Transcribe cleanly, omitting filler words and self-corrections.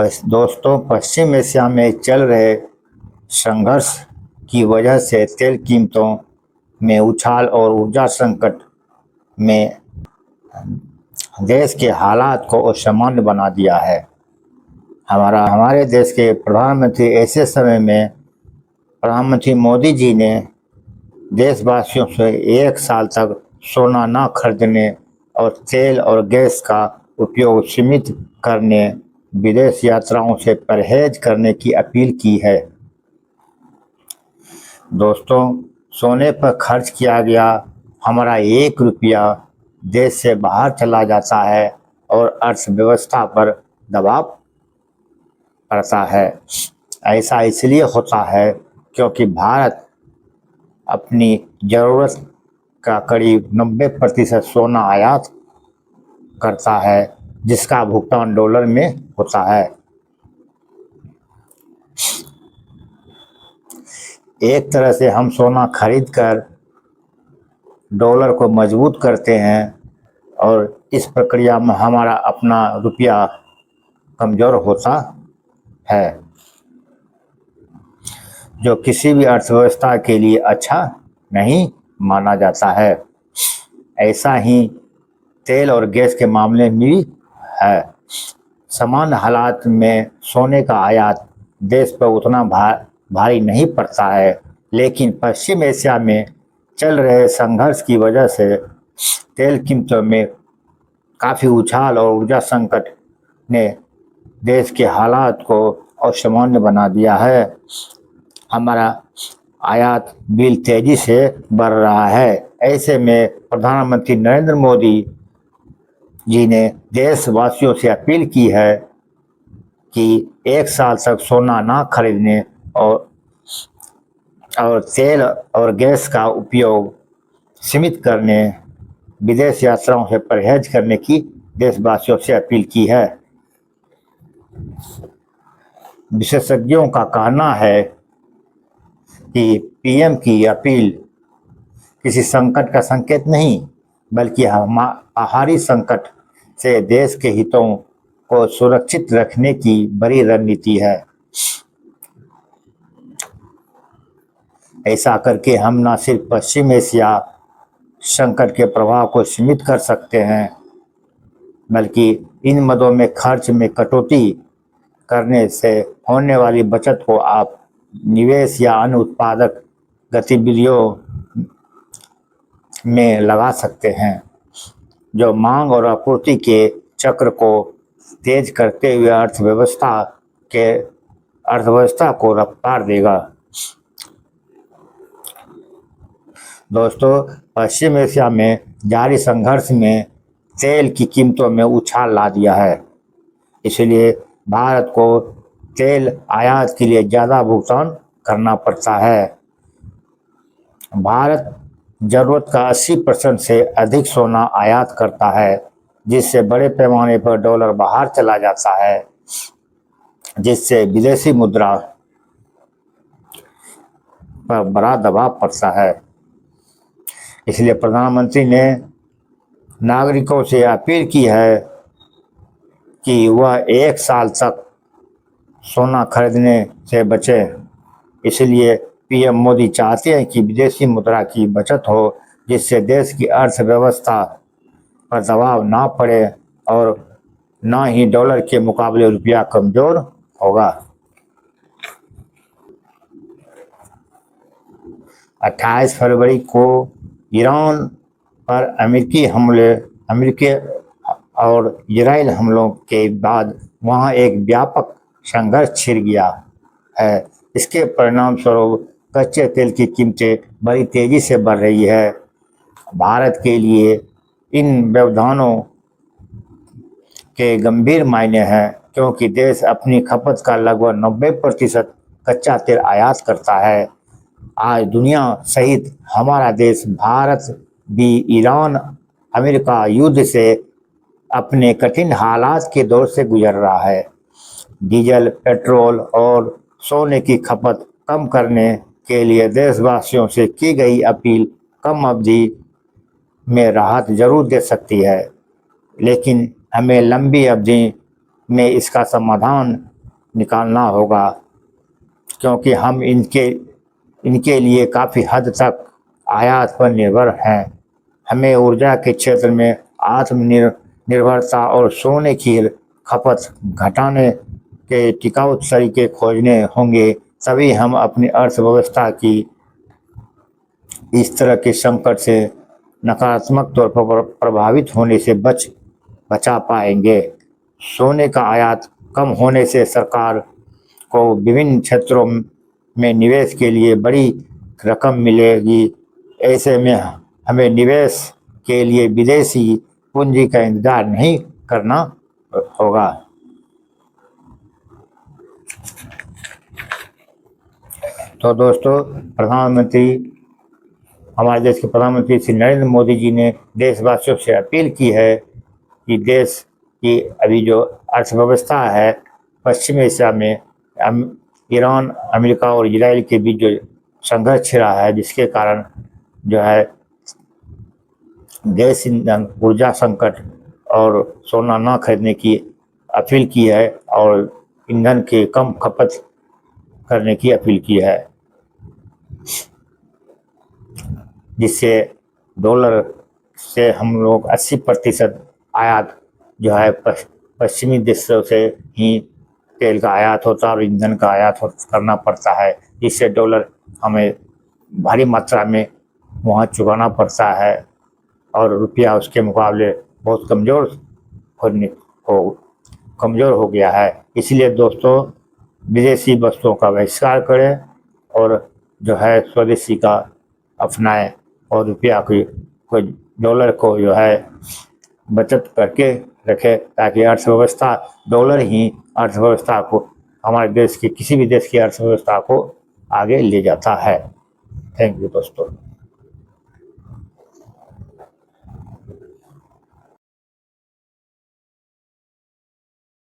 दोस्तों, पश्चिम एशिया में चल रहे संघर्ष की वजह से तेल कीमतों में उछाल और ऊर्जा संकट में देश के हालात को असामान्य बना दिया है। हमारे देश के प्रधानमंत्री ऐसे समय में प्रधानमंत्री मोदी जी ने देशवासियों से 1 साल तक सोना न खरीदने और तेल और गैस का उपयोग सीमित करने, विदेश यात्राओं से परहेज करने की अपील की है। दोस्तों, सोने पर खर्च किया गया हमारा 1 रुपया देश से बाहर चला जाता है और अर्थव्यवस्था पर दबाव पड़ता है। ऐसा इसलिए होता है क्योंकि भारत अपनी ज़रूरत का करीब 90% सोना आयात करता है, जिसका भुगतान डॉलर में होता है। एक तरह से हम सोना खरीद कर डॉलर को मजबूत करते हैं और इस प्रक्रिया में हमारा अपना रुपया कमज़ोर होता है, जो किसी भी अर्थव्यवस्था के लिए अच्छा नहीं माना जाता है। ऐसा ही तेल और गैस के मामले में भी है। समान हालात में सोने का आयात देश पर उतना भारी नहीं पड़ता है, लेकिन पश्चिम एशिया में चल रहे संघर्ष की वजह से तेल कीमतों में काफ़ी उछाल और ऊर्जा संकट ने देश के हालात को असामान्य बना दिया है। हमारा आयात बिल तेजी से बढ़ रहा है। ऐसे में प्रधानमंत्री नरेंद्र मोदी जी ने देशवासियों से अपील की है कि 1 साल तक सोना ना खरीदने और तेल और गैस का उपयोग सीमित करने, विदेश यात्राओं से परहेज करने की देशवासियों से अपील की है। विशेषज्ञों का कहना है कि पीएम की अपील किसी संकट का संकेत नहीं, बल्कि बाहरी संकट से देश के हितों को सुरक्षित रखने की बड़ी रणनीति है। ऐसा करके हम न सिर्फ पश्चिम एशिया संकट के प्रभाव को सीमित कर सकते हैं, बल्कि इन मदों में खर्च में कटौती करने से होने वाली बचत को आप निवेश या अन्य उत्पादक गतिविधियों में लगा सकते हैं, जो मांग और आपूर्ति के चक्र को तेज करते हुए अर्थव्यवस्था को रफ्तार देगा। दोस्तों, पश्चिम एशिया में जारी संघर्ष में तेल की कीमतों में उछाल ला दिया है। इसलिए भारत को तेल आयात के लिए ज़्यादा भुगतान करना पड़ता है। भारत ज़रूरत का 80% से अधिक सोना आयात करता है, जिससे बड़े पैमाने पर डॉलर बाहर चला जाता है, जिससे विदेशी मुद्रा पर बड़ा दबाव पड़ता है। इसलिए प्रधानमंत्री ने नागरिकों से अपील की है कि वह 1 साल तक सोना खरीदने से बचें। इसलिए पीएम मोदी चाहते हैं कि विदेशी मुद्रा की बचत हो, जिससे देश की अर्थव्यवस्था पर दबाव ना पड़े और ना ही डॉलर के मुकाबले रुपया कमज़ोर होगा। 28 फरवरी को ईरान पर अमेरिकी और इजराइल हमलों के बाद वहां एक व्यापक संघर्ष छिड़ गया है। इसके परिणाम स्वरूप कच्चे तेल की कीमतें बड़ी तेजी से बढ़ रही है। भारत के लिए इन व्यवधानों के गंभीर मायने हैं, क्योंकि देश अपनी खपत का लगभग 90% कच्चा तेल आयात करता है। आज दुनिया सहित हमारा देश भारत भी ईरान अमेरिका युद्ध से अपने कठिन हालात के दौर से गुजर रहा है। डीजल, पेट्रोल और सोने की खपत कम करने के लिए देशवासियों से की गई अपील कम अवधि में राहत जरूर दे सकती है, लेकिन हमें लंबी अवधि में इसका समाधान निकालना होगा, क्योंकि हम इनके लिए काफ़ी हद तक आयात पर निर्भर हैं। हमें ऊर्जा के क्षेत्र में आत्मनिर्भरता और सोने की खपत घटाने के टिकाऊ तरीके खोजने होंगे, तभी हम अपनी अर्थव्यवस्था की इस तरह के संकट से नकारात्मक तौर पर प्रभावित होने से बचा पाएंगे। सोने का आयात कम होने से सरकार को विभिन्न क्षेत्रों में निवेश के लिए बड़ी रकम मिलेगी। ऐसे में हमें निवेश के लिए विदेशी पूंजी का इंतजार नहीं करना होगा। तो दोस्तों, हमारे देश के प्रधानमंत्री श्री नरेंद्र मोदी जी ने देशवासियों से अपील की है कि देश की अभी जो अर्थव्यवस्था है पश्चिमी एशिया में ईरान, अमेरिका और इजराइल के बीच जो संघर्ष छिड़ा है, जिसके कारण जो है गैस ईंधन, ऊर्जा संकट और सोना न खरीदने की अपील की है और ईंधन की कम खपत करने की अपील की है, जिससे डॉलर से हम लोग 80% आयात जो है पश्चिमी देशों से ही तेल का आयात होता है और ईंधन का आयात करना पड़ता है, जिससे डॉलर हमें भारी मात्रा में वहाँ चुकाना पड़ता है और रुपया उसके मुकाबले बहुत कमज़ोर हो गया है। इसलिए दोस्तों, विदेशी वस्तुओं का बहिष्कार करें और जो है स्वदेशी का अपनाएं और रुपया को डॉलर को जो है बचत करके रखें, ताकि अर्थव्यवस्था डॉलर ही अर्थव्यवस्था को, हमारे देश की किसी भी देश की अर्थव्यवस्था को आगे ले जाता है। थैंक यू दोस्तों।